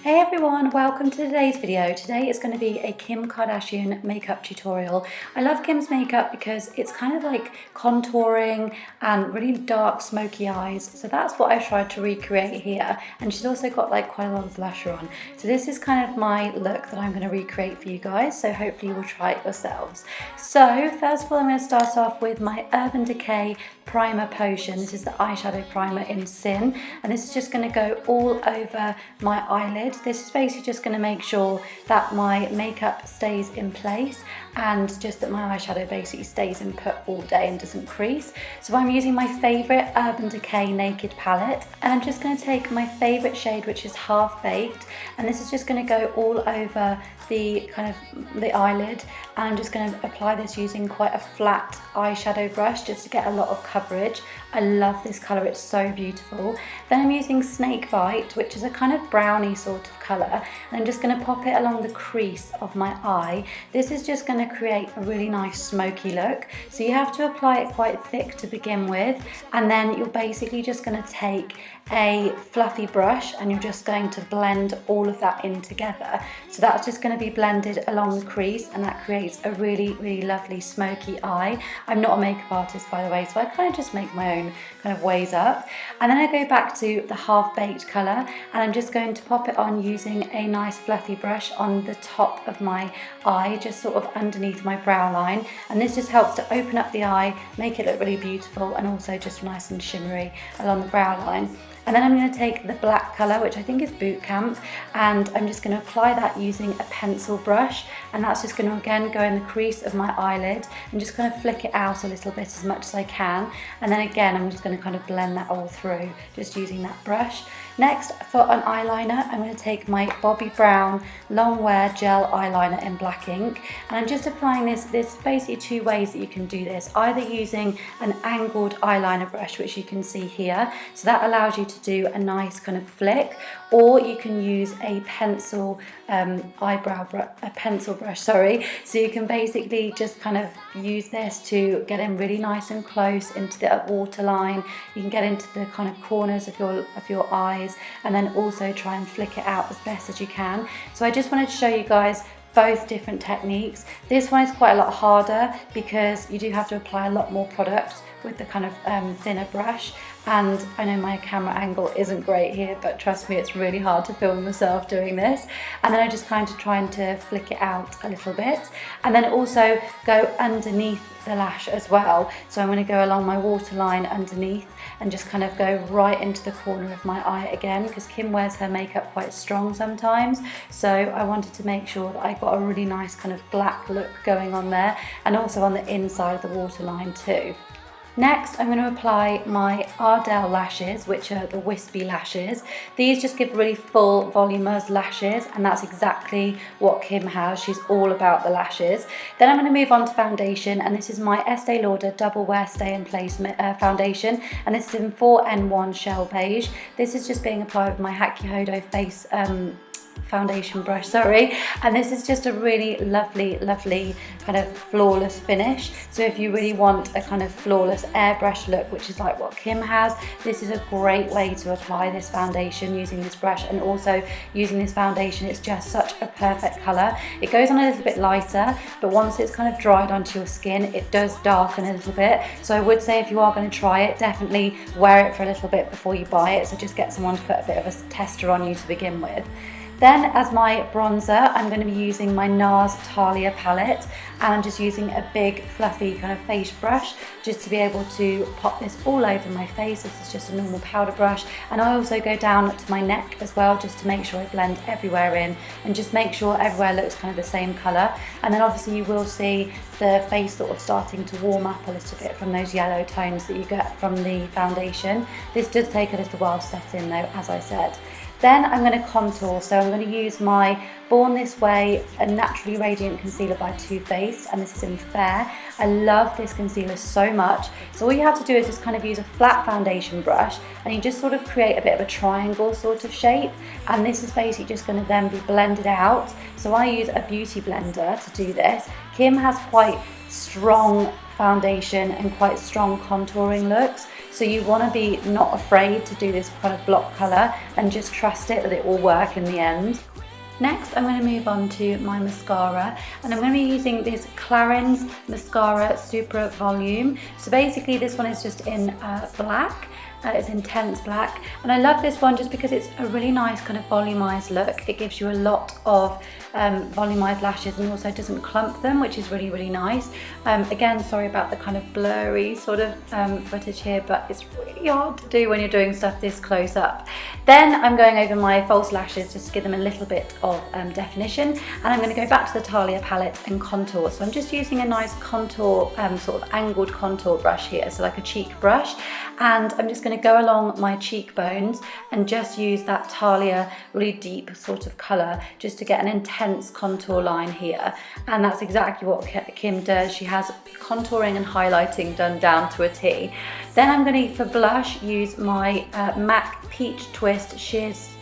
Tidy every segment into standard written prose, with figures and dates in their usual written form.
Hey everyone, welcome to today's video. Today is going to be a Kim Kardashian makeup tutorial. I love Kim's makeup because it's kind of like contouring and really dark smoky eyes. So that's what I tried to recreate here. And she's also got like quite a lot of blusher on. So this is kind of my look that I'm going to recreate for you guys. So hopefully you will try it yourselves. So first of all, I'm going to start off with my Urban Decay primer potion. This is the eyeshadow primer in Sin. And this is just going to go all over my eyelid. This is basically just going to make sure that my makeup stays in place and just that my eyeshadow basically stays in put all day and doesn't crease. So I'm using my favourite Urban Decay Naked palette, and I'm just going to take my favourite shade, which is Half Baked, and this is just going to go all over the kind of the eyelid, and I'm just going to apply this using quite a flat eyeshadow brush just to get a lot of coverage. I love this colour, it's so beautiful. Then I'm using Snakebite, which is a kind of browny sort of colour, and I'm just going to pop it along the crease of my eye. This is just going to create a really nice smoky look, so you have to apply it quite thick to begin with, and then you're basically just going to take a fluffy brush and you're just going to blend all of that in together. So that's just going to be blended along the crease, and that creates a really lovely smoky eye. I'm not a makeup artist, by the way, so I kind of just make my own kind of ways up. And then I go back to the Half Baked colour, and I'm just going to pop it on using a nice fluffy brush on the top of my eye, just sort of underneath my brow line, and this just helps to open up the eye, make it look really beautiful, and also just nice and shimmery along the brow line. And then I'm going to take the black colour, which I think is Boot Camp, and I'm just going to apply that using a pencil brush, and that's just going to again go in the crease of my eyelid and just kind of flick it out a little bit as much as I can. And then again, I'm just going to kind of blend that all through just using that brush. Next, for an eyeliner, I'm going to take my Bobbi Brown Longwear Gel Eyeliner in black ink, and I'm just applying this. There's basically two ways that you can do this, either using an angled eyeliner brush, which you can see here, so that allows you to do a nice kind of flick, or you can use a pencil pencil brush, sorry. So you can basically just kind of use this to get in really nice and close into the waterline. You can get into the kind of corners of your eyes, and then also try and flick it out as best as you can. So I just wanted to show you guys both different techniques. This one is quite a lot harder because you do have to apply a lot more product with the kind of thinner brush, and I know my camera angle isn't great here, but trust me, it's really hard to film myself doing this. And then I just kind of trying to flick it out a little bit, and then also go underneath the lash as well. So I'm going to go along my waterline underneath and just kind of go right into the corner of my eye again, because Kim wears her makeup quite strong sometimes, so I wanted to make sure that I got a really nice kind of black look going on there, and also on the inside of the waterline too. Next, I'm going to apply my Ardell lashes, which are the wispy lashes. These just give really full, voluminous lashes, and that's exactly what Kim has. She's all about the lashes. Then I'm going to move on to foundation, and this is my Estee Lauder Double Wear Stay in Place foundation, and this is in 4N1 Shell Beige. This is just being applied with my Hodo face foundation brush, sorry, and this is just a really lovely kind of flawless finish. So if you really want a kind of flawless airbrush look, which is like what Kim has, this is a great way to apply this foundation using this brush. And also using this foundation, it's just such a perfect colour. It goes on a little bit lighter, but once it's kind of dried onto your skin, it does darken a little bit. So I would say if you are going to try it, definitely wear it for a little bit before you buy it, so just get someone to put a bit of a tester on you to begin with. Then as my bronzer, I'm going to be using my Nars Talia palette, and I'm just using a big fluffy kind of face brush just to be able to pop this all over my face. This is just a normal powder brush, and I also go down to my neck as well just to make sure I blend everywhere in and just make sure everywhere looks kind of the same colour. And then obviously you will see the face sort of starting to warm up a little bit from those yellow tones that you get from the foundation. This does take a little while to set in though, as I said. Then I'm going to contour, so I'm going to use my Born This Way, a Naturally Radiant Concealer by Too Faced, and this is in Fair. I love this concealer so much. So all you have to do is just kind of use a flat foundation brush, and you just sort of create a bit of a triangle sort of shape, and this is basically just going to then be blended out. So I use a beauty blender to do this. Kim has quite strong foundation and quite strong contouring looks, So you want to be not afraid to do this kind of block colour and just trust it that it will work in the end. Next, I'm going to move on to my mascara, and I'm going to be using this Clarins Mascara Supra Volume. So basically this one is just in black. It's intense black, and I love this one just because it's a really nice kind of volumized look. It gives you a lot of volumized lashes and also doesn't clump them, which is really, really nice. Again, sorry about the kind of blurry sort of footage here, but it's really hard to do when you're doing stuff this close up. Then I'm going over my false lashes just to give them a little bit of definition, and I'm going to go back to the Talia palette and contour. So I'm just using a nice contour, sort of angled contour brush here, so like a cheek brush, and I'm just going to go along my cheekbones and just use that Talia really deep sort of colour just to get an intense contour line here. And that's exactly what Kim does. She has contouring and highlighting done down to a T. Then I'm going to, for blush, use my MAC Peachtwist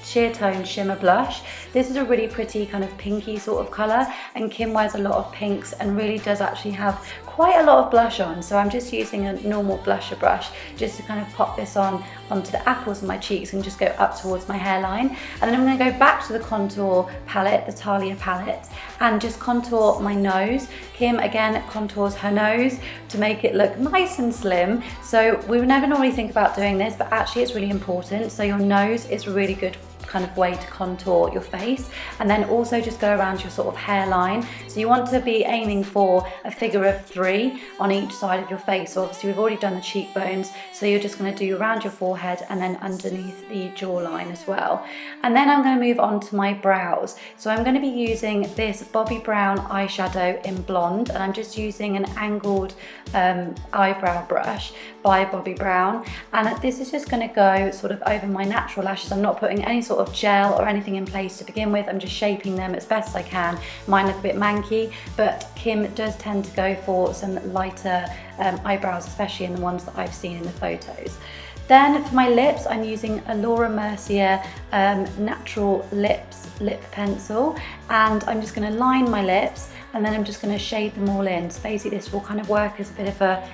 Sheertone Shimmer Blush. This is a really pretty kind of pinky sort of colour, and Kim wears a lot of pinks and really does actually have quite a lot of blush on. So I'm just using a normal blusher brush just to kind of pop this on onto the apples of my cheeks and just go up towards my hairline. And then I'm going to go back to the contour palette, the Talia palette, and just contour my nose. Kim again contours her nose to make it look nice and slim. So we would never normally think about doing this, but actually it's really important. So your nose is really good kind of way to contour your face, and then also just go around your sort of hairline. So you want to be aiming for a figure of 3 on each side of your face. So obviously we've already done the cheekbones, so you're just going to do around your forehead and then underneath the jawline as well. And then I'm going to move on to my brows. So I'm going to be using this Bobbi Brown eyeshadow in blonde, and I'm just using an angled eyebrow brush by Bobbi Brown, and this is just going to go sort of over my natural lashes. I'm not putting any sort of gel or anything in place to begin with. I'm just shaping them as best I can. Mine look a bit manky, but Kim does tend to go for some lighter eyebrows, especially in the ones that I've seen in the photos. Then for my lips, I'm using a Laura Mercier Natural Lips lip pencil, and I'm just going to line my lips, and then I'm just going to shade them all in. So basically this will kind of work as a bit of a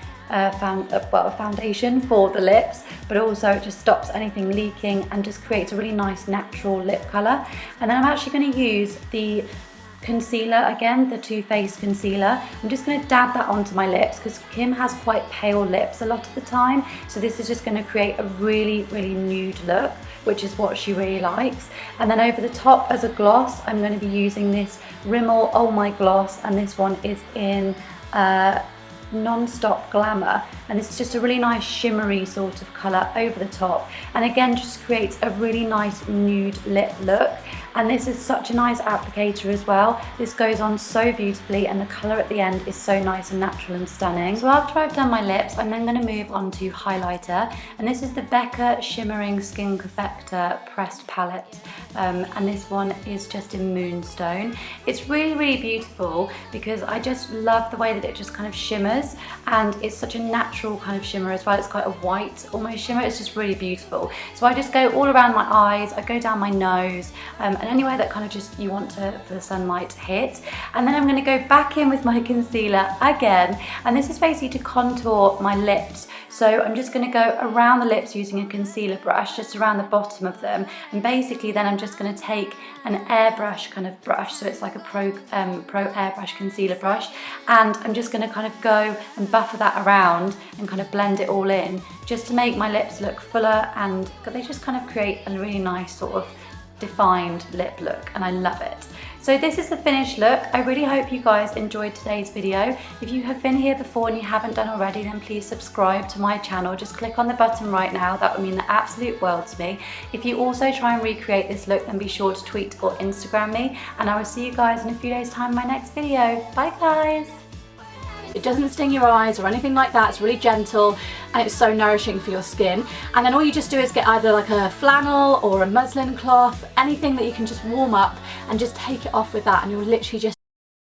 foundation for the lips, but also it just stops anything leaking and just creates a really nice natural lip colour. And then I'm actually going to use the concealer again, the Too Faced concealer. I'm just going to dab that onto my lips because Kim has quite pale lips a lot of the time, so this is just going to create a really, really nude look, which is what she really likes. And then over the top as a gloss, I'm going to be using this Rimmel Oh My Gloss, and this one is in Non-Stop Glamour, and this is just a really nice shimmery sort of colour over the top, and again just creates a really nice nude lip look. And this is such a nice applicator as well. This goes on so beautifully, and the colour at the end is so nice and natural and stunning. So after I've done my lips, I'm then going to move on to highlighter, and this is the Becca Shimmering Skin Perfector Pressed Palette, and this one is just in Moonstone. It's really, really beautiful because I just love the way that it just kind of shimmers, and it's such a natural kind of shimmer as well. It's quite a white almost shimmer. It's just really beautiful. So I just go all around my eyes, I go down my nose, and anywhere that kind of just you want for the sunlight to hit. And then I'm going to go back in with my concealer again, and this is basically to contour my lips. So I'm just going to go around the lips using a concealer brush, just around the bottom of them, and basically then I'm just going to take an airbrush kind of brush, so it's like a pro airbrush concealer brush, and I'm just going to kind of go and buffer that around and kind of blend it all in, just to make my lips look fuller, and they just kind of create a really nice sort of defined lip look, and I love it. So this is the finished look. I really hope you guys enjoyed today's video. If you have been here before and you haven't done already, then please subscribe to my channel. Just click on the button right now. That would mean the absolute world to me. If you also try and recreate this look, then be sure to tweet or Instagram me, and I will see you guys in a few days time in my next video. Bye guys. It doesn't sting your eyes or anything like that. It's really gentle, and it's so nourishing for your skin. And then all you just do is get either like a flannel or a muslin cloth, anything that you can just warm up, and just take it off with that, and you'll literally just